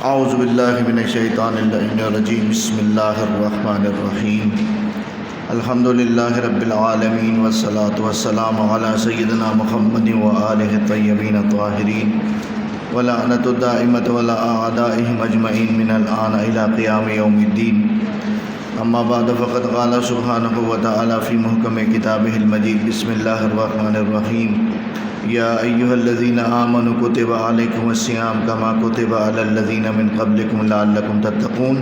اعوذ باللہ من الشیطان اللعین الرجیم بسم اللہ الرحمن الرحیم الحمد للہ رب العالمین والصلاة والسلام علی سیدنا محمد وآلہ الطیبین الطاہرین ولعنۃ الدائمۃ علی اعدائہم اجمعین من الآن الی قیام یوم الدین اما بعد فقد قال سبحانہ وتعالی فی محکم کتابہ المجید بسم اللہ الرحمن الرحیم یا ایہا الذین آمنوا کتب علیکم الصیام کما کتب علی الذین من قبلکم لعلکم تتقون۔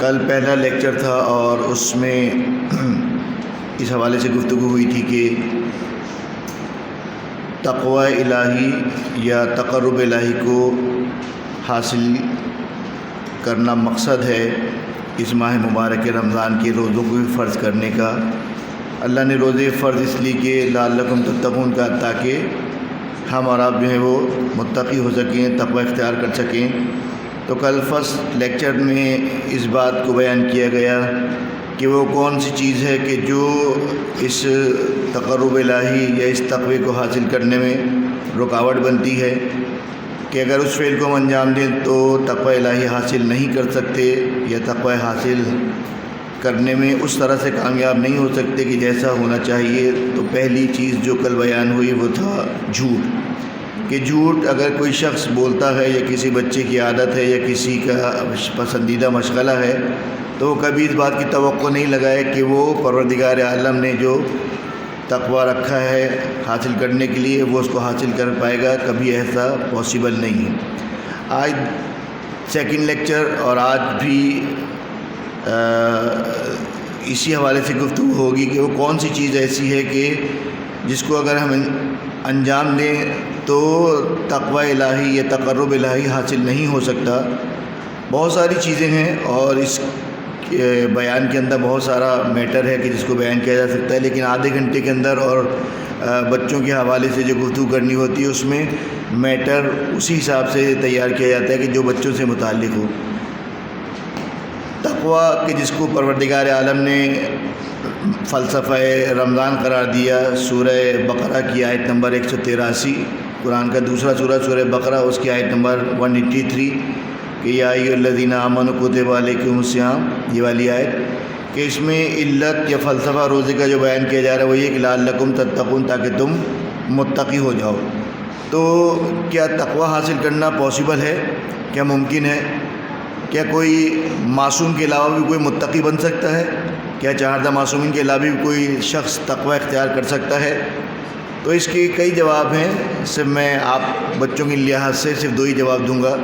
کل پہلا لیکچر تھا اور اس میں اس حوالے سے گفتگو ہوئی تھی کہ تقوی الہی یا تقرب الہی کو حاصل کرنا مقصد ہے اس ماہ مبارک رمضان کے روزوں کو بھی فرض کرنے کا۔ اللہ نے روزے فرض اس لیے کہ لعلکم تتقون کا، تاکہ ہم اور آپ جو ہیں وہ متقی ہو سکیں، تقوی اختیار کر سکیں۔ تو کل فرسٹ لیکچر میں اس بات کو بیان کیا گیا کہ وہ کون سی چیز ہے کہ جو اس تقرب الہی یا اس تقوی کو حاصل کرنے میں رکاوٹ بنتی ہے، کہ اگر اس فعل کو ہم انجام دیں تو تقوی الہی حاصل نہیں کر سکتے یا تقوی حاصل کرنے میں اس طرح سے کامیاب نہیں ہو سکتے کہ جیسا ہونا چاہیے۔ تو پہلی چیز جو کل بیان ہوئی وہ تھا جھوٹ، کہ جھوٹ اگر کوئی شخص بولتا ہے یا کسی بچے کی عادت ہے یا کسی کا پسندیدہ مشغلہ ہے تو وہ کبھی اس بات کی توقع نہیں لگائے کہ وہ پروردگار عالم نے جو تقوی رکھا ہے حاصل کرنے کے لیے وہ اس کو حاصل کر پائے گا، کبھی ایسا پاسبل نہیں ہے۔ آج سیکنڈ لیکچر اور آج بھی اسی حوالے سے گفتگو ہوگی کہ وہ کون سی چیز ایسی ہے کہ جس کو اگر ہم انجام دیں تو تقوی الہی یا تقرب الہی حاصل نہیں ہو سکتا۔ بہت ساری چیزیں ہیں اور اس بیان کے اندر بہت سارا میٹر ہے کہ جس کو بیان کیا جا سکتا ہے، لیکن آدھے گھنٹے کے اندر اور بچوں کے حوالے سے جو گفتگو کرنی ہوتی ہے اس میں میٹر اسی حساب سے تیار کیا جاتا ہے کہ جو بچوں سے متعلق ہو۔ تقوی کہ جس کو پروردگار عالم نے فلسفہ رمضان قرار دیا، سورہ بقرہ کی آیت نمبر 183، قرآن کا دوسرا سورہ بقرہ، اس کی آیت نمبر 183 کہ یا ایھا الذین آمنوا کتب علیکم الصیام، یہ والی آیت، کہ اس میں علت یا فلسفہ روزے کا جو بیان کیا جا رہا ہے وہ یہ کہ لعلکم تتقون، تاکہ تم متقی ہو جاؤ۔ تو کیا تقوی حاصل کرنا پاسبل ہے؟ کیا ممکن ہے؟ کیا کوئی معصوم کے علاوہ بھی کوئی متقی بن سکتا ہے؟ کیا چہاردہ معصومین کے علاوہ بھی کوئی شخص تقوی اختیار کر سکتا ہے؟ تو اس کے کئی جواب ہیں، صرف میں آپ بچوں کے لحاظ سے صرف دو ہی جواب دوں گا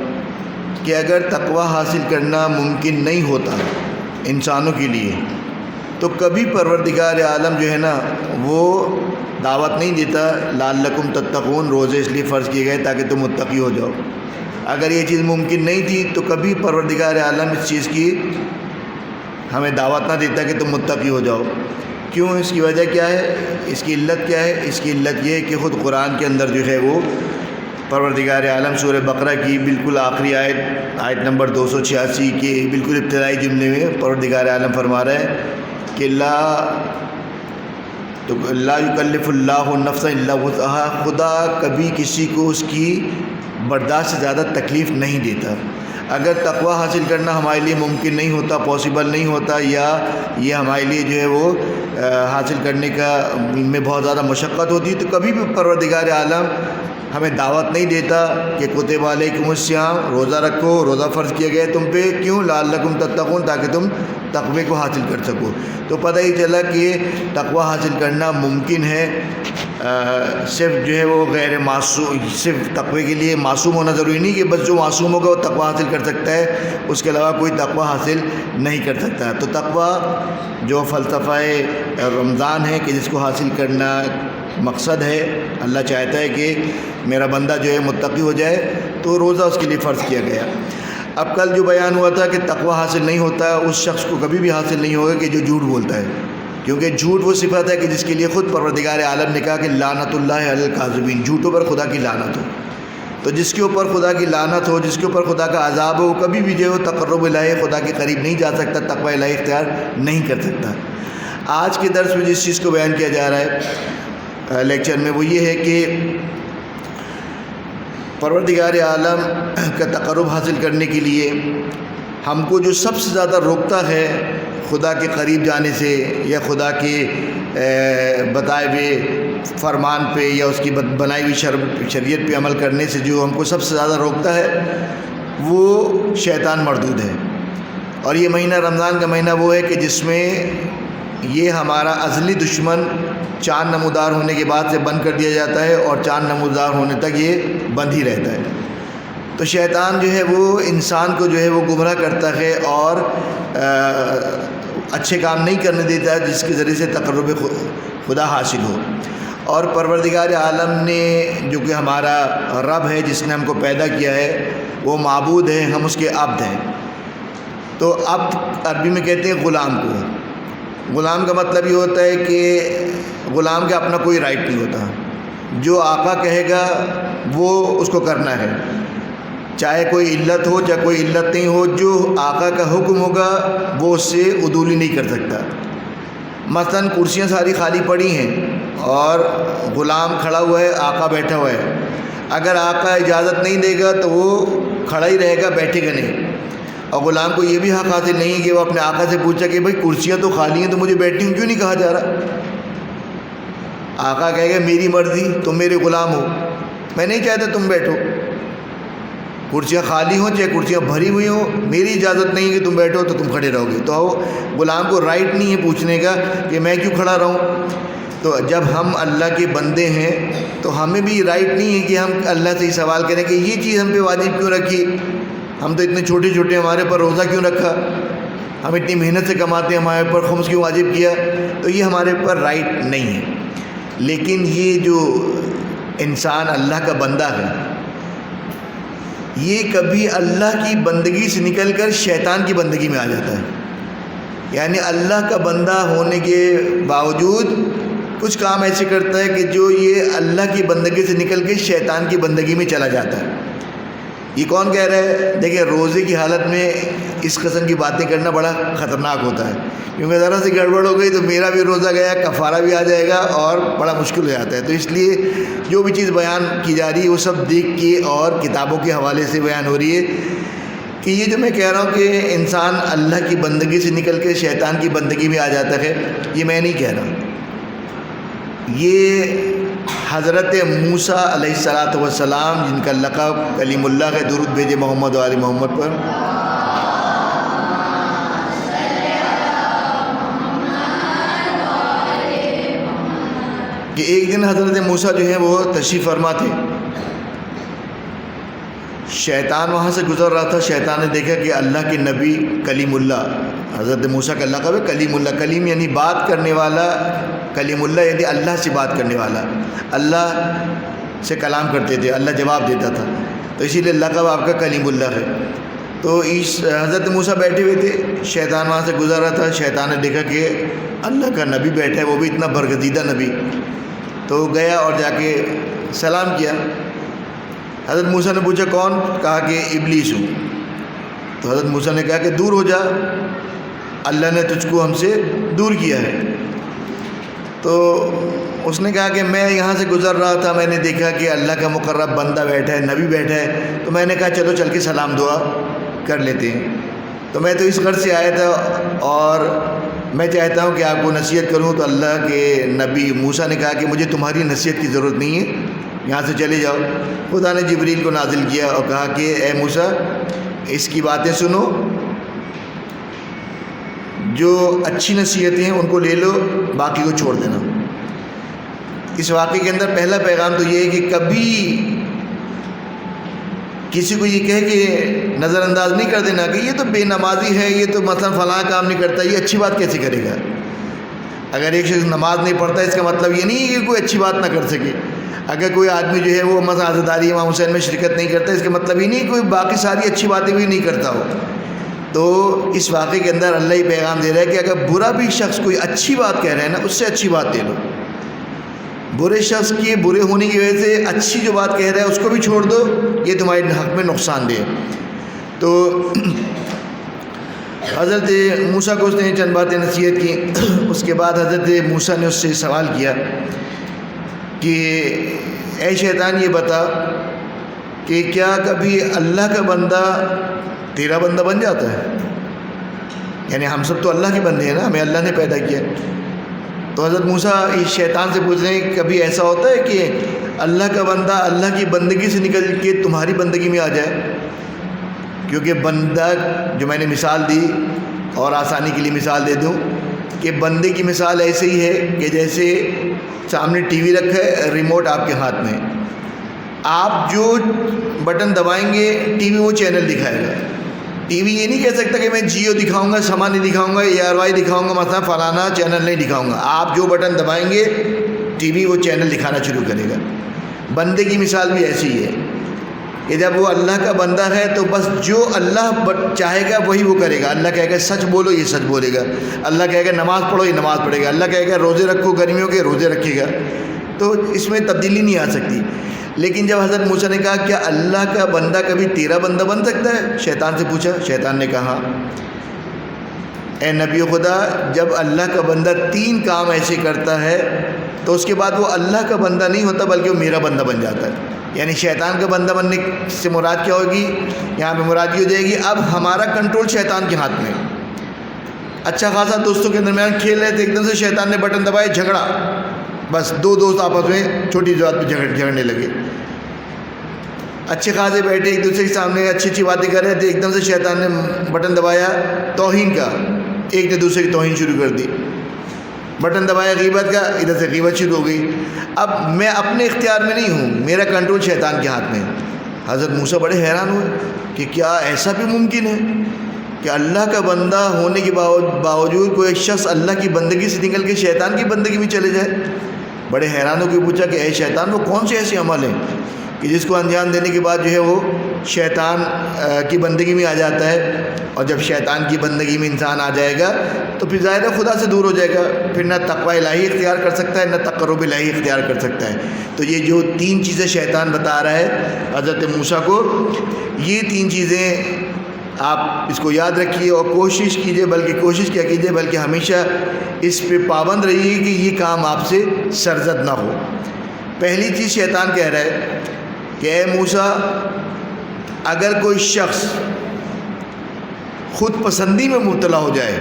کہ اگر تقوی حاصل کرنا ممکن نہیں ہوتا انسانوں کے لیے تو کبھی پروردگار عالم جو ہے نا وہ دعوت نہیں دیتا لعلکم تتقون، روزے اس لیے فرض کیے گئے تاکہ تم متقی ہو جاؤ۔ اگر یہ چیز ممکن نہیں تھی تو کبھی پروردگار عالم اس چیز کی ہمیں دعوت نہ دیتا کہ تم متقی ہو جاؤ۔ کیوں؟ اس کی وجہ کیا ہے؟ اس کی علت کیا ہے؟ اس کی علت یہ ہے کہ خود قرآن کے اندر جو ہے وہ پروردگار عالم سورہ بقرہ کی بالکل آخری آیت نمبر 286 کے بالکل ابتدائی جملے میں پروردگار عالم فرما رہا ہے کہ لا یکلف اللہ نفسا الا وسعہا، خدا کبھی کسی کو اس کی برداشت سے زیادہ تکلیف نہیں دیتا۔ اگر تقوی حاصل کرنا ہمارے لیے ممکن نہیں ہوتا، پاسبل نہیں ہوتا، یا یہ ہمارے لیے جو ہے وہ حاصل کرنے کا میں بہت زیادہ مشقت ہوتی ہے، تو کبھی بھی پروردگار عالم ہمیں دعوت نہیں دیتا کہ کتب علیکم الصیام، روزہ رکھو، روزہ فرض کیا گیا تم پہ، کیوں؟ لعلکم تتقون، تاکہ تم تقوی کو حاصل کر سکو۔ تو پتہ ہی چلا کہ تقوی حاصل کرنا ممکن ہے، صرف جو ہے وہ غیر معصوم، صرف تقوی کے لیے معصوم ہونا ضروری نہیں کہ بس جو معصوم ہوگا وہ تقوی حاصل کر سکتا ہے، اس کے علاوہ کوئی تقوی حاصل نہیں کر سکتا۔ تو تقوی جو فلسفہ رمضان ہے کہ جس کو حاصل کرنا مقصد ہے، اللہ چاہتا ہے کہ میرا بندہ جو ہے متقی ہو جائے، تو روزہ اس کے لیے فرض کیا گیا۔ اب کل جو بیان ہوا تھا کہ تقوی حاصل نہیں ہوتا اس شخص کو کبھی بھی حاصل نہیں ہوگا کہ جو جھوٹ بولتا ہے، کیونکہ جھوٹ وہ صفت ہے کہ جس کے لیے خود پروردگار عالم نے کہا کہ لعنت اللہ علی الکاذبین، جھوٹوں پر خدا کی لعنت ہو۔ تو جس کے اوپر خدا کی لعنت ہو، جس کے اوپر خدا کا عذاب ہو، وہ کبھی بھی جو تقرب الہی خدا کے قریب نہیں جا سکتا، تقوی الہی اختیار نہیں کر سکتا۔ آج کے درس میں جس چیز کو بیان کیا جا رہا ہے لیکچر میں وہ یہ ہے کہ پروردگار عالم کا تقرب حاصل کرنے کے لیے ہم کو جو سب سے زیادہ روکتا ہے خدا کے قریب جانے سے یا خدا کے بتائے ہوئے فرمان پہ یا اس کی بنائی ہوئی شریعت پہ عمل کرنے سے جو ہم کو سب سے زیادہ روکتا ہے وہ شیطان مردود ہے. اور یہ مہینہ رمضان کا مہینہ وہ ہے کہ جس میں یہ ہمارا ازلی دشمن چاند نمودار ہونے کے بعد سے بند کر دیا جاتا ہے اور چاند نمودار ہونے تک یہ بند ہی رہتا ہے. تو شیطان جو ہے وہ انسان کو جو ہے وہ گمراہ کرتا ہے اور اچھے کام نہیں کرنے دیتا ہے جس کے ذریعے سے تقرب خدا حاصل ہو. اور پروردگار عالم نے جو کہ ہمارا رب ہے جس نے ہم کو پیدا کیا ہے وہ معبود ہے, ہم اس کے عبد ہیں. تو عبد عربی میں کہتے ہیں غلام کو. غلام کا مطلب یہ ہوتا ہے کہ غلام کا اپنا کوئی رائٹ نہیں ہوتا, جو آقا کہے گا وہ اس کو کرنا ہے, چاہے کوئی علت ہو چاہے کوئی علت نہیں ہو, جو آقا کا حکم ہوگا وہ اس سے عدولی نہیں کر سکتا. مثلا کرسیاں ساری خالی پڑی ہیں اور غلام کھڑا ہوا ہے, آقا بیٹھا ہوا ہے, اگر آقا اجازت نہیں دے گا تو وہ کھڑا ہی رہے گا, بیٹھے گا نہیں. اور غلام کو یہ بھی حق حاصل نہیں ہے کہ وہ اپنے آقا سے پوچھا کہ بھائی کرسیاں تو خالی ہیں تو مجھے بیٹھنے کیوں نہیں کہا جا رہا. آقا کہے گا میری مرضی, تم میرے غلام ہو, میں نہیں چاہتا تم بیٹھو, کرسیاں خالی ہوں چاہے کرسیاں بھری ہوئی ہوں, میری اجازت نہیں کہ تم بیٹھو تو تم کھڑے رہو گے. تو غلام کو رائٹ نہیں ہے پوچھنے کا کہ میں کیوں کھڑا رہوں. تو جب ہم اللہ کے بندے ہیں تو ہمیں بھی رائٹ نہیں ہے کہ ہم اللہ سے ہی سوال کریں کہ یہ چیز ہم پہ واجب کیوں رکھی, ہم تو اتنے چھوٹے چھوٹے, ہمارے پر روزہ کیوں رکھا, ہم اتنی محنت سے کماتے ہیں, ہمارے پر خمس کیوں واجب کیا. تو یہ ہمارے پر رائٹ نہیں ہے. لیکن یہ جو انسان اللہ کا بندہ ہے یہ کبھی اللہ کی بندگی سے نکل کر شیطان کی بندگی میں آ جاتا ہے. یعنی اللہ کا بندہ ہونے کے باوجود کچھ کام ایسے کرتا ہے کہ جو یہ اللہ کی بندگی سے نکل کے شیطان کی بندگی میں چلا جاتا ہے. یہ کون کہہ رہا ہے؟ دیکھیں روزے کی حالت میں اس قسم کی باتیں کرنا بڑا خطرناک ہوتا ہے, کیونکہ ذرا سی گڑبڑ ہو گئی تو میرا بھی روزہ گیا, کفارہ بھی آ جائے گا اور بڑا مشکل ہو جاتا ہے. تو اس لیے جو بھی چیز بیان کی جا رہی ہے وہ سب دیکھ کے اور کتابوں کے حوالے سے بیان ہو رہی ہے کہ یہ جو میں کہہ رہا ہوں کہ انسان اللہ کی بندگی سے نکل کے شیطان کی بندگی میں آ جاتا ہے, یہ میں نہیں کہہ رہا. یہ حضرت موسیٰ علیہ السلام جن کا لقب کلیم اللہ ہے, درود بھیجے محمد و آل محمد پر, کہ ایک دن حضرت موسیٰ جو ہیں وہ تشریف فرما تھے, شیطان وہاں سے گزر رہا تھا. شیطان نے دیکھا کہ اللہ کے نبی کلیم اللہ, حضرت موسیٰ کا لقب ہے کلیم اللہ, کلیم یعنی بات کرنے والا, کلیم اللہ یعنی اللہ سے بات کرنے والا, اللہ سے کلام کرتے تھے, اللہ جواب دیتا تھا, تو اسی لیے لقب آپ کا کلیم اللہ ہے. تو حضرت موسیٰ بیٹھے ہوئے تھے, شیطان وہاں سے گزر رہا تھا. شیطان نے دیکھا کہ اللہ کا نبی بیٹھا ہے, وہ بھی اتنا برگزیدہ نبی, تو گیا اور جا کے سلام کیا. حضرت موسیٰ نے پوچھا کون؟ کہا کہ ابلیس ہوں. تو حضرت موسیٰ نے کہا کہ دور ہو جا, اللہ نے تجھ کو ہم سے دور کیا ہے. تو اس نے کہا کہ میں یہاں سے گزر رہا تھا, میں نے دیکھا کہ اللہ کا مقرب بندہ بیٹھا ہے, نبی بیٹھا ہے, تو میں نے کہا چلو چل کے سلام دعا کر لیتے ہیں. تو میں تو اس غرض سے آیا تھا اور میں چاہتا ہوں کہ آپ کو نصیحت کروں. تو اللہ کے نبی موسیٰ نے کہا کہ مجھے تمہاری نصیحت کی ضرورت نہیں ہے, یہاں سے چلے جاؤ. خدا نے جبریل کو نازل کیا اور کہا کہ اے موسیٰ اس کی باتیں سنو, جو اچھی نصیحتیں ہیں ان کو لے لو, باقی کو چھوڑ دینا. اس واقعے کے اندر پہلا پیغام تو یہ ہے کہ کبھی کسی کو یہ کہے کہ نظر انداز نہیں کر دینا کہ یہ تو بے نمازی ہے, یہ تو مثلا فلاں کام نہیں کرتا, یہ اچھی بات کیسے کرے گا. اگر ایک شخص نماز نہیں پڑھتا اس کا مطلب یہ نہیں ہے کہ کوئی اچھی بات نہ کر سکے. اگر کوئی آدمی جو ہے وہ مثلا عزاداری امام حسین میں شرکت نہیں کرتا, اس کا مطلب یہ نہیں کہ کوئی باقی ساری اچھی باتیں بھی نہیں کرتا ہو. تو اس واقعے کے اندر اللہ ہی پیغام دے رہا ہے کہ اگر برا بھی شخص کوئی اچھی بات کہہ رہا ہے نا, اس سے اچھی بات دے لو. برے شخص کے برے ہونے کی وجہ سے اچھی جو بات کہہ رہا ہے اس کو بھی چھوڑ دو, یہ تمہارے حق میں نقصان دہ. تو حضرت موسیٰ کو اس نے چند باتیں نصیحت کی. اس کے بعد حضرت موسیٰ نے اس سے سوال کیا کہ اے شیطان یہ بتا کہ کیا کبھی اللہ کا بندہ تیرا بندہ بن جاتا ہے؟ یعنی ہم سب تو اللہ کے بندے ہیں نا، ہمیں اللہ نے پیدا کیا. تو حضرت موسیٰ اس شیطان سے پوچھ رہے ہیں کبھی ایسا ہوتا ہے کہ اللہ کا بندہ اللہ کی بندگی سے نکل کے تمہاری بندگی میں آ جائے؟ کیونکہ بندہ جو میں نے مثال دی اور آسانی کے لیے مثال دے دوں کہ بندے کی مثال ایسے ہی ہے کہ جیسے سامنے ٹی وی رکھا ہے، ریموٹ آپ کے ہاتھ میں، آپ جو بٹن دبائیں گے ٹی وی وہ چینل دکھائے گا. ٹی وی یہ نہیں کہہ سکتا کہ میں جیو دکھاؤں گا، سما نہیں دکھاؤں گا، اے آر وائی دکھاؤں گا، مثلا فلانا چینل نہیں دکھاؤں گا. آپ جو بٹن دبائیں گے ٹی وی وہ چینل دکھانا شروع کرے گا. بندے کی مثال بھی ایسی ہے کہ جب وہ اللہ کا بندہ ہے تو بس جو اللہ چاہے گا وہی وہ کرے گا. اللہ کہے گا سچ بولو، یہ سچ بولے گا. اللہ کہے گا نماز پڑھو، یہ نماز پڑھے گا. اللہ کہے گا روزے رکھو گرمیوں کے، روزے رکھے گا. تو اس میں تبدیلی نہیں آ سکتی. لیکن جب حضرت موسیٰ نے کہا کیا اللہ کا بندہ کبھی تیرا بندہ بن سکتا ہے؟ شیطان سے پوچھا. شیطان نے کہا اے نبی خدا، جب اللہ کا بندہ 3 کام ایسے کرتا ہے تو اس کے بعد وہ اللہ کا بندہ نہیں ہوتا بلکہ وہ میرا بندہ بن جاتا ہے. یعنی شیطان کا بندہ بننے سے مراد کیا ہوگی؟ یہاں پہ مراد یہ ہو جائے گی اب ہمارا کنٹرول شیطان کے ہاتھ میں. اچھا خاصا دوستوں کے درمیان کھیل رہے تھے، ایک دم سے شیطان نے بٹن دبائے، جھگڑا. بس 2 دوست آپس میں چھوٹی بات پہ جھگڑنے لگے. اچھے خاصے بیٹھے ایک دوسرے کے سامنے اچھی اچھی باتیں کر رہے تھے، ایک دم سے شیطان نے بٹن دبایا توہین کا، ایک نے دوسرے کی توہین شروع کر دی. بٹن دبایا غیبت کا، ادھر سے غیبت شروع ہو گئی. اب میں اپنے اختیار میں نہیں ہوں، میرا کنٹرول شیطان کے ہاتھ میں. حضرت موسیٰ بڑے حیران ہوئے کہ کیا ایسا بھی ممکن ہے کہ اللہ کا بندہ ہونے کے باوجود کوئی شخص اللہ کی بندگی سے نکل کے شیطان کی بندگی میں چلے جائے. بڑے حیران ہو کے پوچھا کہ اے شیطان، وہ کون سے ایسے عمل ہیں کہ جس کو انجام دینے کے بعد جو ہے وہ شیطان کی بندگی میں آ جاتا ہے؟ اور جب شیطان کی بندگی میں انسان آ جائے گا تو پھر ظاہر ہے خدا سے دور ہو جائے گا، پھر نہ تقوی الہی اختیار کر سکتا ہے نہ تقرب الہی اختیار کر سکتا ہے. تو یہ جو 3 چیزیں شیطان بتا رہا ہے حضرت موسیٰ کو، یہ 3 چیزیں آپ اس کو یاد رکھیے اور کوشش کیجئے، بلکہ کوشش کیا کیجئے بلکہ ہمیشہ اس پہ پابند رہیے کہ یہ کام آپ سے سرزد نہ ہو. پہلی چیز شیطان کہہ رہا ہے کہ اے موسیٰ، اگر کوئی شخص خود پسندی میں مبتلا ہو جائے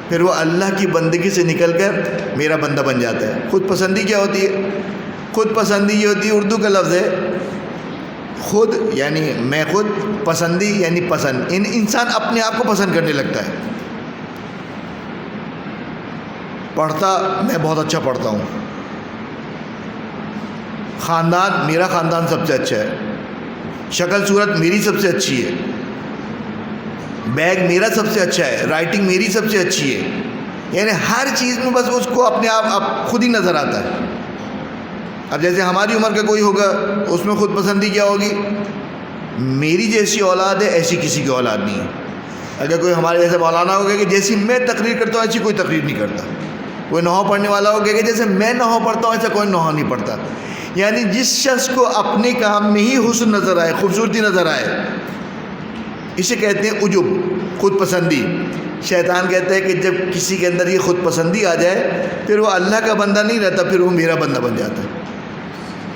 پھر وہ اللہ کی بندگی سے نکل کر میرا بندہ بن جاتا ہے. خود پسندی کیا ہوتی ہے؟ خود پسندی یہ ہوتی ہے، اردو کا لفظ ہے خود، یعنی میں خود، پسندی یعنی پسند. انسان اپنے آپ کو پسند کرنے لگتا ہے. پڑھتا میں بہت اچھا پڑھتا ہوں، خاندان میرا خاندان سب سے اچھا ہے، شکل صورت میری سب سے اچھی ہے، بیگ میرا سب سے اچھا ہے، رائٹنگ میری سب سے اچھی ہے. یعنی ہر چیز میں بس اس کو اپنے آپ خود ہی نظر آتا ہے. اب جیسے ہماری عمر کا کوئی ہوگا اس میں خود پسندی کیا ہوگی؟ میری جیسی اولاد ہے ایسی کسی کی اولاد نہیں ہے. اگر کوئی ہمارے جیسے مولانا ہوگا کہ جیسی میں تقریر کرتا ہوں ایسی کوئی تقریر نہیں کرتا. کوئی نحو پڑھنے والا ہوگا کہ جیسے میں نحو پڑھتا ہوں ایسا کوئی نحو نہیں پڑھتا. یعنی جس شخص کو اپنے کام میں ہی حسن نظر آئے، خوبصورتی نظر آئے، اسے کہتے ہیں عجب، خود پسندی. شیطان کہتا ہے کہ جب کسی کے اندر یہ خود پسندی آ جائے پھر وہ اللہ کا بندہ نہیں رہتا، پھر وہ میرا بندہ بن جاتا ہے.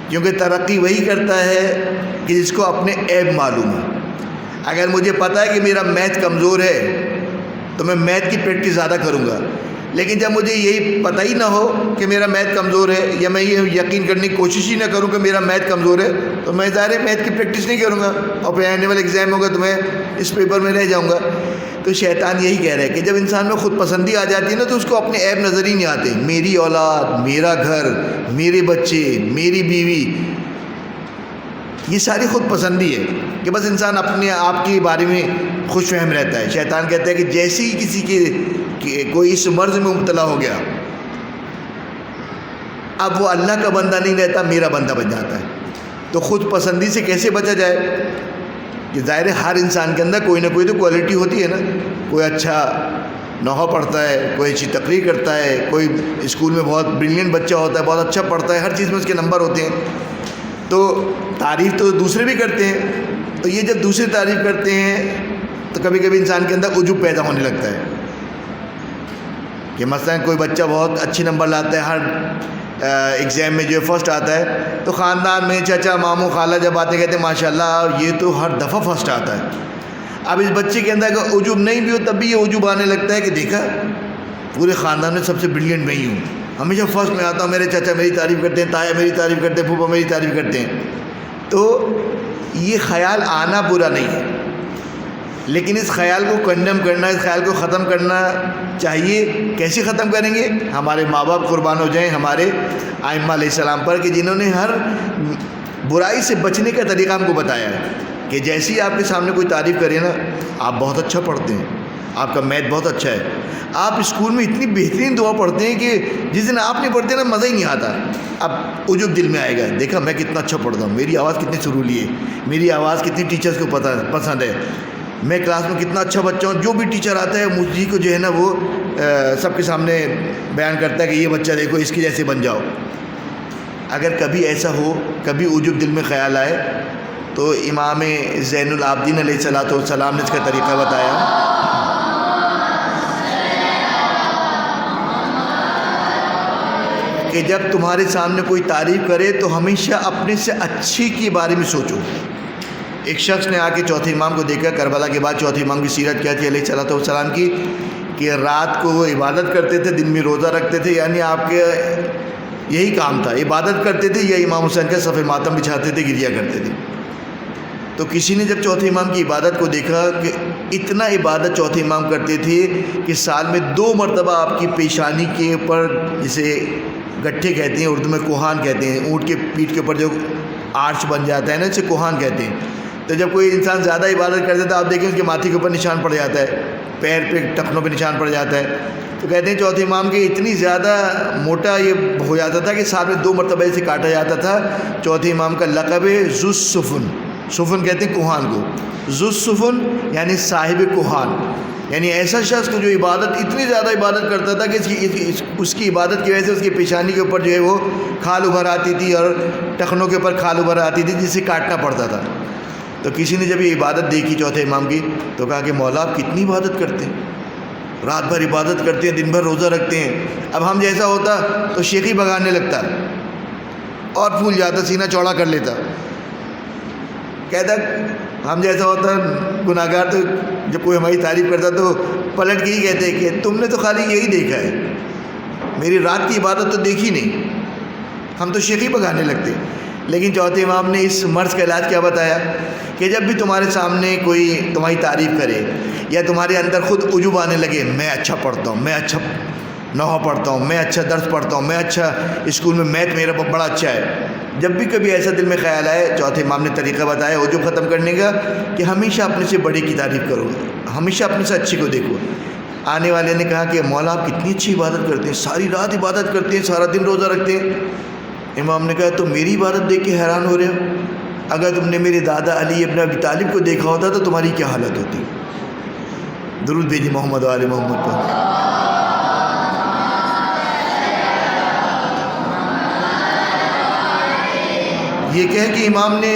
کیونکہ ترقی وہی کرتا ہے کہ جس کو اپنے عیب معلوم ہے. اگر مجھے پتہ ہے کہ میرا میتھ کمزور ہے تو میں میتھ کی پریکٹس زیادہ کروں گا. لیکن جب مجھے یہی پتہ ہی نہ ہو کہ میرا میتھ کمزور ہے، یا میں یہ یقین کرنے کی کوشش ہی نہ کروں کہ میرا میتھ کمزور ہے، تو میں ظاہر ہے میتھ کی پریکٹس نہیں کروں گا اور پھر آنے والے ایگزام ہوگا تو میں اس پیپر میں رہ جاؤں گا. تو شیطان یہی کہہ رہا ہے کہ جب انسان میں خود پسندی آ جاتی ہے نا تو اس کو اپنے عیب نظر ہی نہیں آتے. میری اولاد، میرا گھر، میرے بچے، میری بیوی، یہ ساری خود پسندی ہے کہ بس انسان اپنے آپ کے بارے میں خوش فہم رہتا ہے. شیطان کہتا ہے کہ جیسے ہی کسی کے کوئی اس مرض میں مبتلا ہو گیا اب وہ اللہ کا بندہ نہیں رہتا، میرا بندہ بن جاتا ہے. تو خود پسندی سے کیسے بچا جائے؟ کہ ظاہر ہے ہر انسان کے اندر کوئی نہ کوئی تو کوالٹی ہوتی ہے نا. کوئی اچھا نحو پڑھتا ہے، کوئی اچھی تقریر کرتا ہے، کوئی اسکول میں بہت بریلینٹ بچہ ہوتا ہے، بہت اچھا پڑھتا ہے، ہر چیز میں اس کے نمبر ہوتے ہیں. تو تعریف تو دوسرے بھی کرتے ہیں. تو یہ جب دوسرے تعریف کرتے ہیں تو کبھی کبھی انسان کے اندر عجب پیدا ہونے لگتا ہے کہ مثلا کوئی بچہ بہت اچھے نمبر لاتا ہے، ہر ایگزام میں جو فرسٹ آتا ہے، تو خاندان میں چچا ماموں خالہ جب آتے کہتے ہیں ماشاءاللہ یہ تو ہر دفعہ فرسٹ آتا ہے۔ اب اس بچے کے اندر اگر عجب نہیں بھی ہو تب بھی یہ عجب آنے لگتا ہے کہ دیکھا پورے خاندان میں سب سے بریلینٹ میں ہی ہوں، ہمیشہ فرسٹ میں آتا ہوں، میرے چچا میری تعریف کرتے ہیں، تایا میری تعریف کرتے ہیں، پھوپھا میری تعریف کرتے ہیں۔ تو یہ خیال آنا برا نہیں ہے، لیکن اس خیال کو کنڈم کرنا، اس خیال کو ختم کرنا چاہیے۔ کیسے ختم کریں گے؟ ہمارے ماں باپ قربان ہو جائیں ہمارے ائمہ علیہ السلام پر، کہ جنہوں نے ہر برائی سے بچنے کا طریقہ ہم کو بتایا ہے کہ جیسی آپ کے سامنے کوئی تعریف کرے نا، آپ بہت اچھا پڑھتے ہیں، آپ کا میتھ بہت اچھا ہے، آپ اسکول میں اتنی بہترین دعا پڑھتے ہیں کہ جس دن آپ نہیں پڑھتے نا مزہ ہی نہیں آتا، اب عجب دل میں آئے گا، دیکھا میں کتنا اچھا پڑھتا ہوں، میری آواز کتنی سرولی ہے، میری آواز کتنی ٹیچرز کو پسند ہے، میں کلاس میں کتنا اچھا بچہ ہوں، جو بھی ٹیچر آتا ہے مجھے کو جو ہے نا وہ سب کے سامنے بیان کرتا ہے کہ یہ بچہ دیکھو اس کی جیسے بن جاؤ۔ اگر کبھی ایسا ہو، کبھی عجب دل میں خیال آئے، تو امام زین العابدین علیہ الصلوۃ والسلام نے اس کا طریقہ بتایا کہ جب تمہارے سامنے کوئی تعریف کرے تو ہمیشہ اپنے سے اچھی کے بارے میں سوچو۔ ایک شخص نے آ کے چوتھے امام کو دیکھا، کربلا کے بعد چوتھے امام کی سیرت کیا تھی علیہ الصلوۃ والسلام کی، کہ رات کو وہ عبادت کرتے تھے، دن میں روزہ رکھتے تھے، یعنی آپ کے یہی کام تھا، عبادت کرتے تھے یا امام حسین کا صف ماتم بچھاتے تھے، گریا کرتے تھے۔ تو کسی نے جب چوتھے امام کی عبادت کو دیکھا کہ اتنا عبادت چوتھے امام کرتے تھے کہ سال میں 2 مرتبہ آپ کی پیشانی کے اوپر، جسے گٹھے کہتے ہیں اردو میں کوہان کہتے ہیں، اونٹ کے پیٹھ کے اوپر جو آرچ بن جاتا ہے نا، اسے کوہان کہتے ہیں۔ تو جب کوئی انسان زیادہ عبادت کرتا ہے تو آپ دیکھیں اس کے ماتھے کے اوپر نشان پڑ جاتا ہے، پیر پہ ٹخنوں پہ نشان پڑ جاتا ہے۔ تو کہتے ہیں چوتھے امام کے اتنی زیادہ موٹا یہ ہو جاتا تھا کہ سال میں 2 مرتبہ اسے کاٹا جاتا تھا۔ چوتھے امام کا لقب ہے ذو السفن، سفن کہتے ہیں کوہان کو، ذو السفن یعنی صاحب کوہان، یعنی ایسا شخص کو جو عبادت اتنی زیادہ عبادت کرتا تھا کہ اس کی عبادت کی وجہ سے اس کی پیشانی کے اوپر جو ہے وہ کھال ابھر آتی تھی اور ٹخنوں کے اوپر کھال ابھر آتی تھی جسے کاٹنا پڑتا تھا۔ تو کسی نے جب یہ عبادت دیکھی چوتھے امام کی تو کہا کہ مولا آپ کتنی عبادت کرتے ہیں، رات بھر عبادت کرتے ہیں، دن بھر روزہ رکھتے ہیں۔ اب ہم جیسا ہوتا تو شیخی بگانے لگتا اور پھول جاتا، سینہ چوڑا کر لیتا، کہتا ہم جیسا ہوتا گناہگار، تو جب کوئی ہماری تعریف کرتا تو پلٹ کے ہی کہتے کہ تم نے تو خالی یہی دیکھا ہے، میری رات کی عبادت تو دیکھی نہیں، ہم تو شیخی بگانے لگتے۔ لیکن چوتھے امام نے اس مرض کا علاج کیا بتایا کہ جب بھی تمہارے سامنے کوئی تمہاری تعریف کرے یا تمہارے اندر خود عجب آنے لگے، میں اچھا پڑھتا ہوں، میں اچھا نحو پڑھتا ہوں، میں اچھا درس پڑھتا ہوں، میں اچھا اسکول میں میتھ میرا بڑا اچھا ہے، جب بھی کبھی ایسا دل میں خیال آئے، چوتھے امام نے طریقہ بتایا عجب ختم کرنے کا کہ ہمیشہ اپنے سے بڑے کی تعریف کرو، ہمیشہ اپنے سے اچھی کو دیکھو۔ آنے والے نے کہا کہ مولا آپ کتنی اچھی عبادت کرتے ہیں، ساری رات عبادت کرتے ہیں، سارا دن روزہ رکھتے ہیں۔ امام نے کہا تو میری عبادت دیکھ کے حیران ہو رہے ہو، اگر تم نے میرے دادا علی ابن ابی طالب کو دیکھا ہوتا تو تمہاری کیا حالت ہوتی؟ درود بھیجیے محمد و آل محمد پر۔ یہ کہہ کہ امام نے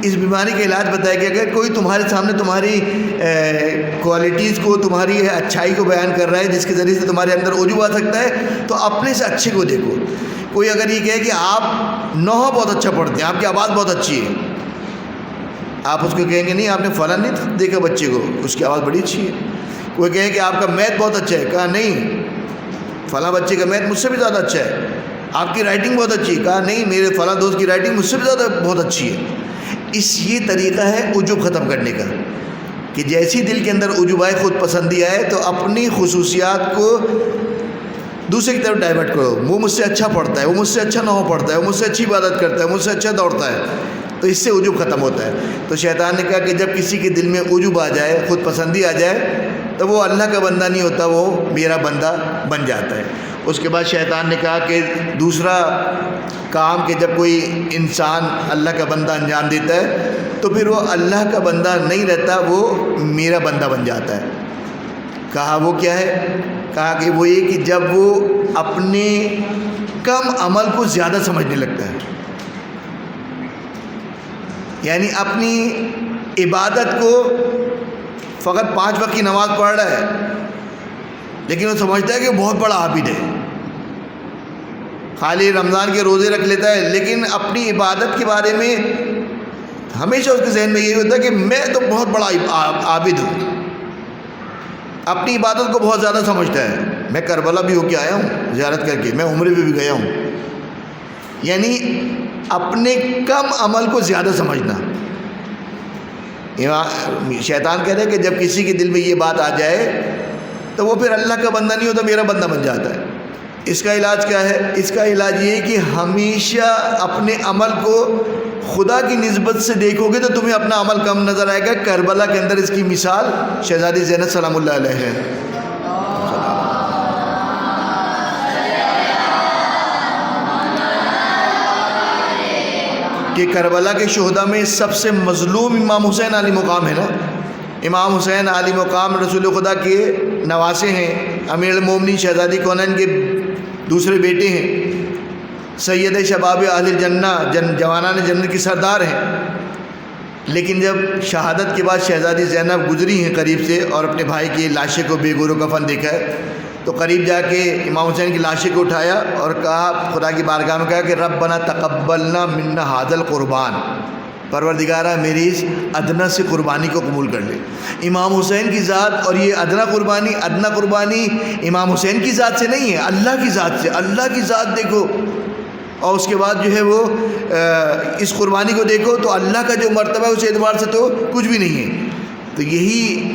اس بیماری کا علاج بتایا کہ اگر کوئی تمہارے سامنے تمہاری کوالٹیز کو، تمہاری اچھائی کو بیان کر رہا ہے جس کے ذریعے سے تمہارے اندر عجب آ سکتا ہے، تو اپنے سے اچھے کو دیکھو۔ کوئی اگر یہ کہے کہ آپ نحو بہت اچھا پڑھتے ہیں، آپ کی آواز بہت اچھی ہے، آپ اس کو کہیں گے نہیں آپ نے فلاں نہیں دیکھا بچے کو، اس کی آواز بڑی اچھی ہے۔ کوئی کہے کہ آپ کا میتھ بہت اچھا ہے، کہا نہیں فلاں بچے کا میتھ مجھ سے بھی زیادہ اچھا ہے۔ آپ کی رائٹنگ بہت اچھی ہے، کہا نہیں میرے فلاں دوست کی رائٹنگ مجھ سے بھی زیادہ بہت اچھی ہے۔ یہ طریقہ ہے عجب ختم کرنے کا، کہ جیسی دل کے اندر عجب آئے، خود پسندی آئے، تو اپنی خصوصیات کو دوسرے کی طرف ڈائیورٹ کرو۔ وہ مجھ سے اچھا پڑھتا ہے، وہ مجھ سے اچھا نحو پڑھتا ہے، وہ مجھ سے اچھی عبادت کرتا ہے، مجھ سے اچھا دوڑتا ہے، تو اس سے عجب ختم ہوتا ہے۔ تو شیطان نے کہا کہ جب کسی کے دل میں عجب آ جائے، خود پسندی آ جائے، تو وہ اللہ کا بندہ نہیں ہوتا، وہ میرا بندہ بن جاتا ہے۔ اس کے بعد شیطان نے کہا کہ دوسرا کام کہ جب کوئی انسان اللہ کا بندہ انجام دیتا ہے تو پھر وہ اللہ کا بندہ نہیں رہتا، وہ میرا بندہ بن جاتا ہے۔ کہا وہ کیا ہے؟ کہا کہ وہ یہ کہ جب وہ اپنے کم عمل کو زیادہ سمجھنے لگتا ہے، یعنی اپنی عبادت کو فقط 5 وقت کی نماز پڑھ رہا ہے، لیکن وہ سمجھتا ہے کہ وہ بہت بڑا عابد ہے، خالی رمضان کے روزے رکھ لیتا ہے، لیکن اپنی عبادت کے بارے میں ہمیشہ اس کے ذہن میں یہی ہوتا ہے کہ میں تو بہت بڑا عابد ہوں، اپنی عبادت کو بہت زیادہ سمجھتا ہے۔ میں کربلا بھی ہو کے آیا ہوں زیارت کر کے، میں عمرے بھی گیا ہوں، یعنی اپنے کم عمل کو زیادہ سمجھنا۔ شیطان کہتا ہے کہ جب کسی کے دل میں یہ بات آ جائے تو وہ پھر اللہ کا بندہ نہیں ہوتا، میرا بندہ بن جاتا ہے۔ اس کا علاج کیا ہے؟ اس کا علاج یہ ہے کہ ہمیشہ اپنے عمل کو خدا کی نسبت سے دیکھو گے تو تمہیں اپنا عمل کم نظر آئے گا۔ کربلا کے اندر اس کی مثال شہزادی زینب سلام اللہ علیہ ہے۔ کہ کربلا کے شہداء میں سب سے مظلوم امام حسین علی مقام ہے نا۔ امام حسین علی مقام رسول خدا کے نواسے ہیں، امیر المومنین شہزادی کونین کے دوسرے بیٹے ہیں، سید شباب اہل الجنہ، جوانان جنت کی سردار ہیں، لیکن جب شہادت کے بعد شہزادی زینب گزری ہیں قریب سے اور اپنے بھائی کی لاشیں کو بے گور و کفن دیکھا ہے تو قریب جا کے امام حسین کی لاشیں کو اٹھایا اور کہا، خدا کی بارگاہ میں کہا کہ ربنا تقبلنا منا ھذا القربان، پروردگارہ میری اس ادنا سے قربانی کو قبول کر لے۔ امام حسین کی ذات اور یہ ادنا قربانی امام حسین کی ذات سے نہیں ہے، اللہ کی ذات سے۔ اللہ کی ذات دیکھو اور اس کے بعد جو ہے وہ اس قربانی کو دیکھو تو اللہ کا جو مرتبہ ہے اس اعتبار سے تو کچھ بھی نہیں ہے۔ تو یہی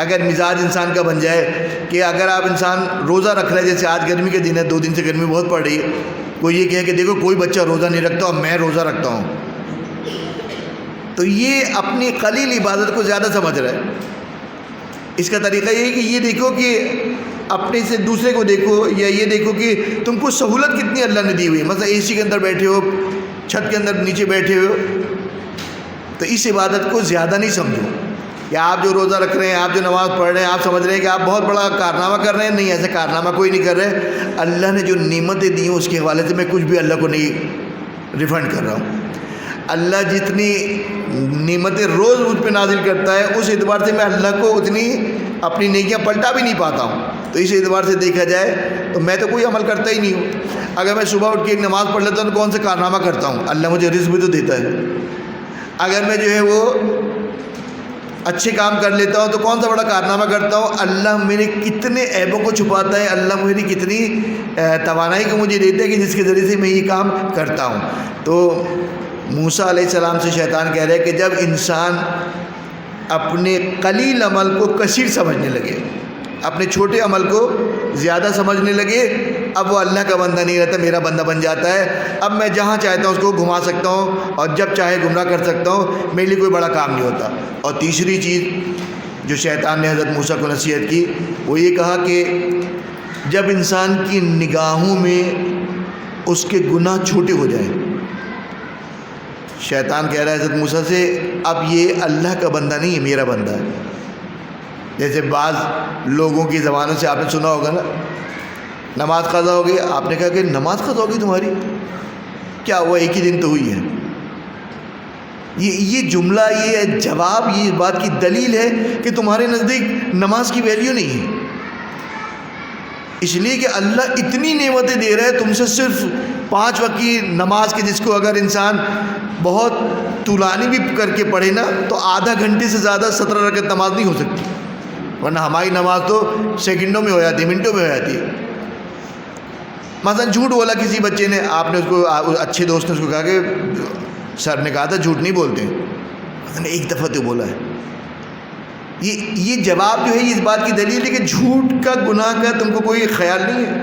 اگر مزاج انسان کا بن جائے کہ اگر آپ انسان روزہ رکھ رہے ہیں، جیسے آج گرمی کے دن ہے، 2 دن سے گرمی بہت پڑ رہی ہے، کوئی یہ کہے کہ دیکھو کوئی بچہ روزہ نہیں رکھتا اور میں روزہ رکھتا ہوں، تو یہ اپنی قلیل عبادت کو زیادہ سمجھ رہا ہے۔ اس کا طریقہ یہ ہے کہ یہ دیکھو کہ اپنے سے دوسرے کو دیکھو، یا یہ دیکھو کہ تم کو سہولت کتنی اللہ نے دی ہوئی ہے، مثلا اے سی کے اندر بیٹھے ہو، چھت کے اندر نیچے بیٹھے ہو، تو اس عبادت کو زیادہ نہیں سمجھو۔ یا آپ جو روزہ رکھ رہے ہیں، آپ جو نماز پڑھ رہے ہیں، آپ سمجھ رہے ہیں کہ آپ بہت بڑا کارنامہ کر رہے ہیں، نہیں، ایسا کارنامہ کوئی نہیں کر رہے۔ اللہ نے جو نعمتیں دی ہیں اس کے حوالے سے میں کچھ بھی اللہ کو نہیں ریفنڈ کر رہا ہوں۔ اللہ جتنی نعمتیں روز مجھ پہ نازل کرتا ہے اس اعتبار سے میں اللہ کو اتنی اپنی نیکیاں پلٹا بھی نہیں پاتا ہوں۔ تو اس اعتبار سے دیکھا جائے تو میں تو کوئی عمل کرتا ہی نہیں ہوں۔ اگر میں صبح اٹھ کے ایک نماز پڑھ لیتا ہوں تو کون سے کارنامہ کرتا ہوں؟ اللہ مجھے رزق بھی تو دیتا ہے۔ اگر میں جو ہے وہ اچھے کام کر لیتا ہوں تو کون سا بڑا کارنامہ کرتا ہوں؟ اللہ میرے کتنے عیبوں کو چھپاتا ہے، اللہ میری کتنی توانائی کو مجھے دیتا ہے کہ جس کے ذریعے سے میں یہ کام کرتا ہوں۔ تو موسیٰ علیہ السلام سے شیطان کہہ رہے کہ جب انسان اپنے قلیل عمل کو کثیر سمجھنے لگے، اپنے چھوٹے عمل کو زیادہ سمجھنے لگے، اب وہ اللہ کا بندہ نہیں رہتا، میرا بندہ بن جاتا ہے۔ اب میں جہاں چاہتا ہوں اس کو گھما سکتا ہوں اور جب چاہے گمراہ کر سکتا ہوں، میرے لیے کوئی بڑا کام نہیں ہوتا۔ اور تیسری چیز جو شیطان نے حضرت موسیٰ کو نصیحت کی وہ یہ کہا کہ جب انسان کی نگاہوں میں اس کے گناہ چھوٹے ہو جائیں، شیطان کہہ رہا ہے حضرت موسیٰ سے اب یہ اللہ کا بندہ نہیں ہے، میرا بندہ ہے۔ جیسے بعض لوگوں کی زبانوں سے آپ نے سنا ہوگا نا، نماز قضا ہو گئی، آپ نے کہا کہ نماز قضا ہو گئی تمہاری؟ کیا ہوا، ایک ہی دن تو ہوئی ہے۔ یہ جملہ، یہ جواب، یہ بات کی دلیل ہے کہ تمہارے نزدیک نماز کی ویلیو نہیں ہے، اس لیے کہ اللہ اتنی نعمتیں دے رہا ہے تم سے، صرف 5 وقت کی نماز کے جس کو اگر انسان بہت طولانی بھی کر کے پڑھے نا تو آدھا گھنٹے سے زیادہ 17 رکعت نماز نہیں ہو سکتی، ورنہ ہماری نماز تو سیکنڈوں میں ہو جاتی ہے، منٹوں میں ہو جاتی ہے۔ مثلا جھوٹ بولا کسی بچے نے، آپ نے اس کو، اچھے دوست نے اس کو کہا کہ سر نے کہا تھا جھوٹ نہیں بولتے، اس نے ایک دفعہ تو بولا ہے۔ یہ جواب جو ہے یہ اس بات کی دلیل ہے کہ جھوٹ کا، گناہ کا تم کو کوئی خیال نہیں ہے۔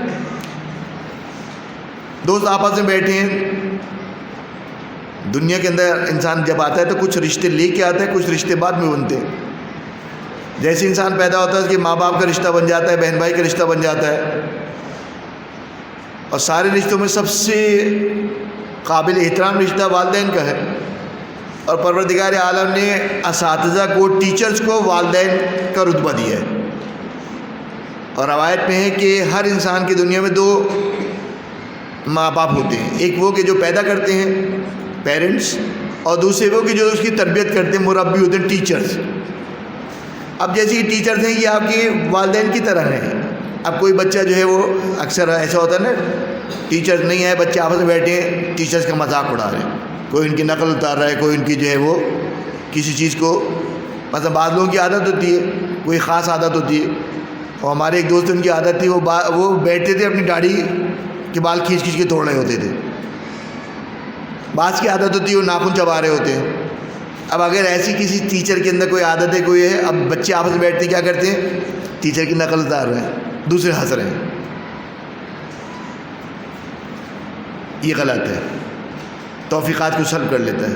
دوست آپس میں بیٹھے ہیں، دنیا کے اندر انسان جب آتا ہے تو کچھ رشتے لے کے آتا ہے، کچھ رشتے بعد میں بنتے ہیں۔ جیسے انسان پیدا ہوتا ہے اس کے ماں باپ کا رشتہ بن جاتا ہے، بہن بھائی کا رشتہ بن جاتا ہے، اور سارے رشتوں میں سب سے قابل احترام رشتہ والدین کا ہے، اور پروردگار عالم نے اساتذہ کو، ٹیچرز کو والدین کا رتبہ دیا ہے۔ اور روایت میں ہے کہ ہر انسان کی دنیا میں 2 ماں باپ ہوتے ہیں، ایک وہ کہ جو پیدا کرتے ہیں پیرنٹس، اور دوسرے وہ کہ جو اس کی تربیت کرتے ہیں مربی ہوتے ہیں ٹیچرز۔ اب جیسے یہ ٹیچرز ہیں یہ آپ کے والدین کی طرح ہیں. اب کوئی بچہ جو ہے وہ اکثر ایسا ہوتا ہے نا، ٹیچرز نہیں ہے، بچے آپس میں بیٹھے ہیں ٹیچرز کا مذاق اڑا رہے ہیں، کوئی ان کی نقل اتار رہا ہے، کوئی ان کی جو ہے وہ کسی چیز کو، مثلا بعض لوگوں کی عادت ہوتی ہے، کوئی خاص عادت ہوتی ہے. اور ہمارے ایک دوست ان کی عادت تھی، وہ بیٹھتے تھے اپنی داڑھی کے بال کھینچ کھینچ کے توڑ رہے ہوتے تھے. بعض کی عادت ہوتی ہے وہ ناخن چبا رہے ہوتے ہیں. اب اگر ایسی کسی ٹیچر کے اندر کوئی عادت ہے، کوئی ہے، اب بچے آپس میں بیٹھتے کیا کرتے ہیں، ٹیچر کی نقل اتار رہے ہیں، دوسرے ہنس رہے ہیں. یہ غلط ہے، توفیقات کو سلب کر لیتا ہے.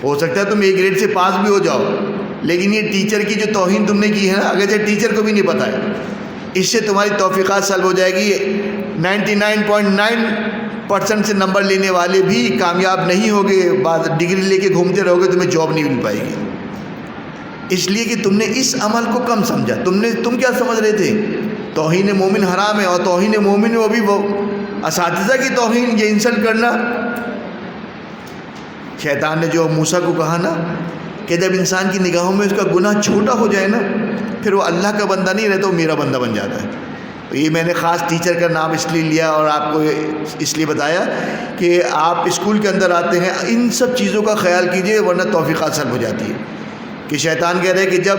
ہو سکتا ہے تم ایک گریڈ سے پاس بھی ہو جاؤ، لیکن یہ ٹیچر کی جو توہین تم نے کی ہے نا، اگرچہ ٹیچر کو بھی نہیں پتہ ہے، اس سے تمہاری توفیقات سلب ہو جائے گی. 99.9% سے نمبر لینے والے بھی کامیاب نہیں ہوگے. بعض ڈگری لے کے گھومتے رہو گے، تمہیں جاب نہیں مل پائے گی، اس لیے کہ تم نے اس عمل کو کم سمجھا. تم کیا سمجھ رہے تھے، توہین مومن حرام ہے، اور توہین مومن وہ بھی وہ اساتذہ کی توہین، یہ انسلٹ کرنا. شیطان نے جو موسیٰ کو کہا نا کہ جب انسان کی نگاہوں میں اس کا گناہ چھوٹا ہو جائے نا، پھر وہ اللہ کا بندہ نہیں رہتا، وہ میرا بندہ بن جاتا ہے. تو یہ میں نے خاص ٹیچر کا نام اس لیے لیا اور آپ کو اس لیے بتایا کہ آپ اسکول کے اندر آتے ہیں، ان سب چیزوں کا خیال کیجئے، ورنہ توفیقات سلب ہو جاتی ہے. کہ شیطان کہہ رہے کہ جب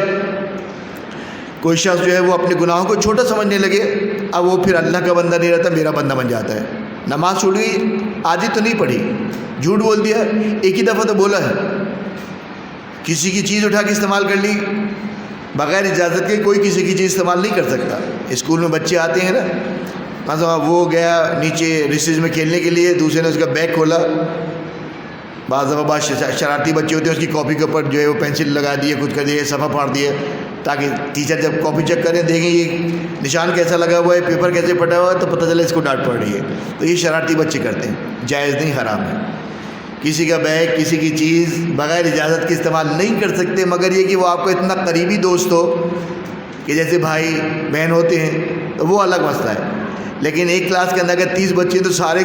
کوئی شخص جو ہے وہ اپنے گناہوں کو چھوٹا سمجھنے لگے، اب وہ پھر اللہ کا بندہ نہیں رہتا، میرا بندہ بن جاتا ہے. نماز چھوڑ گئی، آدھی تو نہیں پڑھی، جھوٹ بول دیا، ایک ہی دفعہ تو بولا ہے، کسی کی چیز اٹھا کے استعمال کر لی بغیر اجازت کے، کوئی کسی کی چیز استعمال نہیں کر سکتا. اسکول میں بچے آتے ہیں نا، مثلا وہ گیا نیچے ریسز میں کھیلنے کے لیے، دوسرے نے اس کا بیگ کھولا. بعض دفعہ بعض شرارتی بچے ہوتے ہیں، اس کی کاپی کے اوپر جو ہے وہ پینسل لگا دیے، کچھ کر دیے، صفحہ پھاڑ دیے، تاکہ ٹیچر جب کاپی چیک کریں دیکھیں یہ نشان کیسا لگا ہوا ہے، پیپر کیسے پھٹا ہوا ہے، تو پتہ چلے اس کو ڈانٹ پڑ رہی ہے. تو یہ شرارتی بچے کرتے ہیں، جائز نہیں، حرام ہے. کسی کا بیگ، کسی کی چیز بغیر اجازت کے استعمال نہیں کر سکتے، مگر یہ کہ وہ آپ کو اتنا قریبی دوست ہو کہ جیسے بھائی بہن ہوتے ہیں، تو وہ الگ مسئلہ ہے. لیکن ایک کلاس کے اندر اگر 30 بچے ہیں تو سارے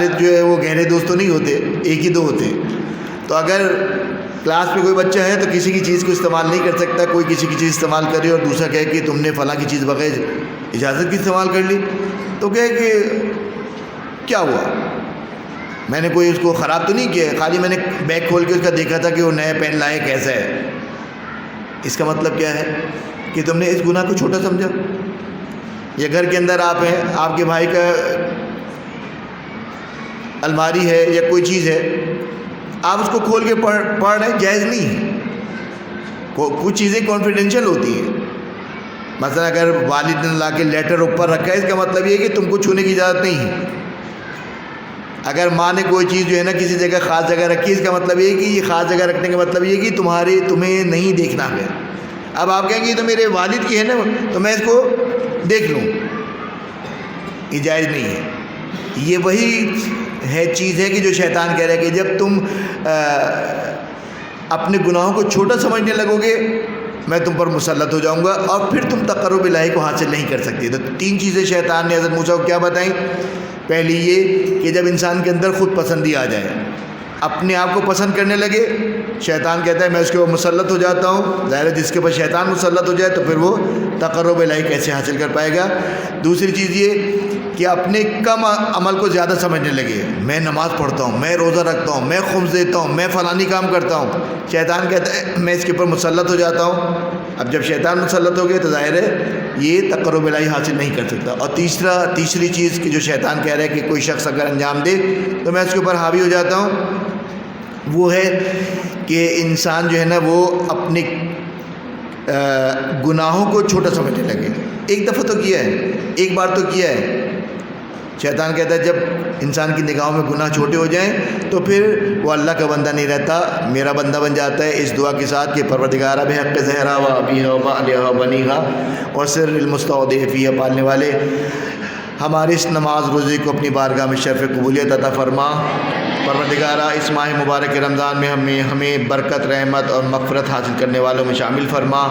جو ہے وہ گہرے دوست تو نہیں ہوتے، ایک ہی دو ہوتے ہیں. تو اگر کلاس میں کوئی بچہ ہے تو کسی کی چیز کو استعمال نہیں کر سکتا. کوئی کسی کی چیز استعمال کرے اور دوسرا کہے کہ تم نے فلاں کی چیز بغیر اجازت کی استعمال کر لی، تو کہے کہ کیا ہوا، میں نے کوئی اس کو خراب تو نہیں کیا، خالی میں نے بیگ کھول کے اس کا دیکھا تھا کہ وہ نیا پین لائے کیسا ہے. اس کا مطلب کیا ہے کہ تم نے اس گناہ کو چھوٹا سمجھا. یا گھر کے اندر آپ ہیں، آپ کے بھائی کا الماری ہے یا کوئی چیز ہے، آپ اس کو کھول کے پڑھ رہے ہیں، جائز نہیں ہے. کچھ چیزیں کانفیڈینشیل ہوتی ہیں. مثلا اگر والد نے لا کے لیٹر اوپر رکھا ہے، اس کا مطلب یہ ہے کہ تم کو چھونے کی اجازت نہیں ہے. اگر ماں نے کوئی چیز جو ہے نا کسی جگہ خاص جگہ رکھی، اس کا مطلب یہ ہے کہ یہ خاص جگہ رکھنے کا مطلب یہ ہے کہ تمہیں نہیں دیکھنا ہے. اب آپ کہیں گے یہ تو میرے والد کی ہے نا، تو میں اس کو دیکھ لوں، یہ جائز نہیں ہے. یہ وہی چیز ہے کہ جو شیطان کہہ رہا ہے کہ جب تم اپنے گناہوں کو چھوٹا سمجھنے لگو گے، میں تم پر مسلط ہو جاؤں گا، اور پھر تم تقرب الہی کو حاصل نہیں کر سکتے. تو 3 چیزیں شیطان نے حضرت موسیٰ کو کیا بتائیں. پہلی یہ کہ جب انسان کے اندر خود پسندی آ جائے، اپنے آپ کو پسند کرنے لگے، شیطان کہتا ہے میں اس کے اوپر مسلط ہو جاتا ہوں. ظاہر ہے جس کے اوپر شیطان مسلط ہو جائے تو پھر وہ تقرب الہی کیسے حاصل کر پائے گا. دوسری چیز یہ کہ اپنے کم عمل کو زیادہ سمجھنے لگے، میں نماز پڑھتا ہوں، میں روزہ رکھتا ہوں، میں خمس دیتا ہوں، میں فلانی کام کرتا ہوں. شیطان کہتا ہے میں اس کے اوپر مسلط ہو جاتا ہوں. اب جب شیطان مسلط ہو گئے تو ظاہر ہے یہ تقرب الہی حاصل نہیں کر سکتا. اور تیسری چیز کہ جو شیطان کہہ رہا ہے کہ کوئی شخص اگر انجام دے تو میں اس کے اوپر حاوی ہو جاتا ہوں، وہ ہے کہ انسان جو ہے نا وہ اپنے گناہوں کو چھوٹا سمجھنے لگے. ایک دفعہ تو کیا ہے، ایک بار تو کیا ہے. شیطان کہتا ہے جب انسان کی نگاہوں میں گناہ چھوٹے ہو جائیں تو پھر وہ اللہ کا بندہ نہیں رہتا، میرا بندہ بن جاتا ہے. اس دعا کے ساتھ کہ پروردگارہ بحق زہرا و ابیہا و بعلیہا و بنیہا اور سر المستودع فیہا، پالنے والے ہمارے اس نماز روزے کو اپنی بارگاہ میں شرف قبولیت عطا فرما. پروردگارہ اس ماہ مبارک رمضان میں ہمیں برکت، رحمت اور مغفرت حاصل کرنے والوں میں شامل فرما.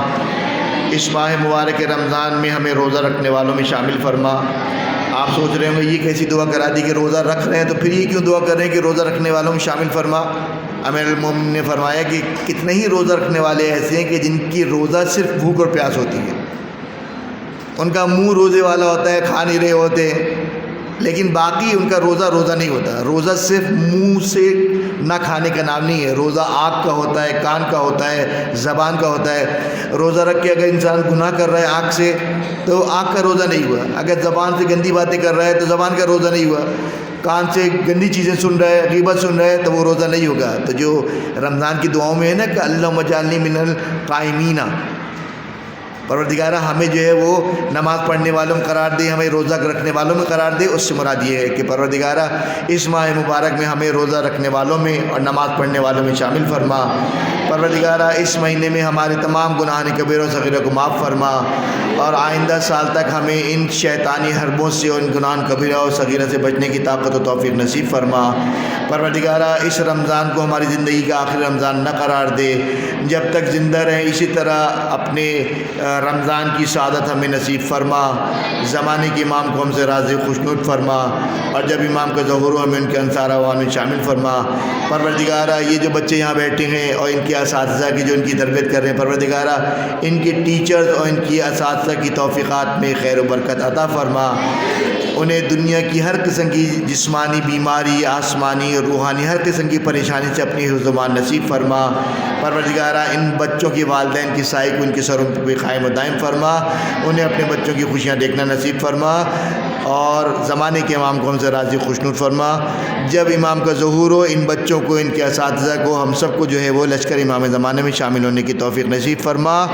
اس ماہ مبارک رمضان میں ہمیں روزہ رکھنے والوں میں شامل فرما. آپ سوچ رہے ہوں گے یہ کیسی دعا کرا دی کہ روزہ رکھ رہے ہیں تو پھر یہ کیوں دعا کر رہے ہیں کہ روزہ رکھنے والوں میں شامل فرما؟ امیر المومنین نے فرمایا کہ کتنے ہی روزہ رکھنے والے ایسے ہیں کہ جن کی روزہ صرف بھوک اور پیاس ہوتی ہے، ان کا منہ روزے والا ہوتا ہے، کھا نہیں رہے ہوتے، لیکن باقی ان کا روزہ نہیں ہوتا۔ روزہ صرف منہ سے نہ کھانے کا نام نہیں ہے، روزہ آنکھ کا ہوتا ہے، کان کا ہوتا ہے، زبان کا ہوتا ہے۔ روزہ رکھ کے اگر انسان گناہ کر رہا ہے آنکھ سے تو آنکھ کا روزہ نہیں ہوا، اگر زبان سے گندی باتیں کر رہا ہے تو زبان کا روزہ نہیں ہوا، کان سے گندی چیزیں سن رہا ہے، غیبت سن رہا ہے تو وہ روزہ نہیں ہوگا۔ تو جو رمضان کی دعاؤں میں ہے نا کہ اللہم اجعلنی من القائمین، پروردگارہ ہمیں جو ہے وہ نماز پڑھنے والوں میں قرار دے، ہمیں روزہ رکھنے والوں میں قرار دے، اس سے مراد یہ ہے کہ پروردگارہ اس ماہ مبارک میں ہمیں روزہ رکھنے والوں میں اور نماز پڑھنے والوں میں شامل فرما۔ پروردگارہ اس مہینے میں ہمارے تمام گناہ کبیرہ و صغیرہ کو معاف فرما، اور آئندہ سال تک ہمیں ان شیطانی حربوں سے اور ان گناہ کبیرہ و صغیرہ سے بچنے کی طاقت و توفیق نصیب فرما۔ پروردگارہ اس رمضان کو ہماری زندگی کا آخری رمضان نہ قرار دے، جب تک زندہ رہیں اسی طرح اپنے رمضان کی سعادت ہمیں نصیب فرما۔ زمانے کے امام کو ہم سے راضی خوشنود فرما، اور جب امام کا ظہور ہو ہمیں ان کے انصار عوام میں شامل فرما۔ پروردگارہ یہ جو بچے یہاں بیٹھے ہیں اور ان کے اساتذہ کی جو ان کی تربیت کر رہے ہیں، پروردگارہ ان کے ٹیچرز اور ان کی اساتذہ کی توفیقات میں خیر و برکت عطا فرما، انہیں دنیا کی ہر قسم کی جسمانی بیماری، آسمانی اور روحانی ہر قسم کی پریشانی سے اپنی حفظ و امان نصیب فرما۔ پروردگارہ ان بچوں کے والدین کی سائے کو ان کے سروں پہ قائم و دائم فرما، انہیں اپنے بچوں کی خوشیاں دیکھنا نصیب فرما، اور زمانے کے امام کو ہم سے راضی خوشنود فرما۔ جب امام کا ظہور ہو ان بچوں کو، ان کے اساتذہ کو، ہم سب کو جو ہے وہ لشکر امام زمانے میں شامل ہونے کی توفیق نصیب فرما۔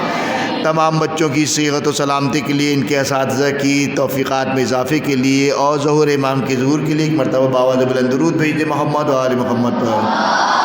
تمام بچوں کی صحت و سلامتی کے لیے، ان کے اساتذہ کی توفیقات میں اضافے کے لیے، اور ظہور امام کے ظہور کے لیے ایک مرتبہ باوجہ بلند درود بھیج دے محمد و آل محمد پر۔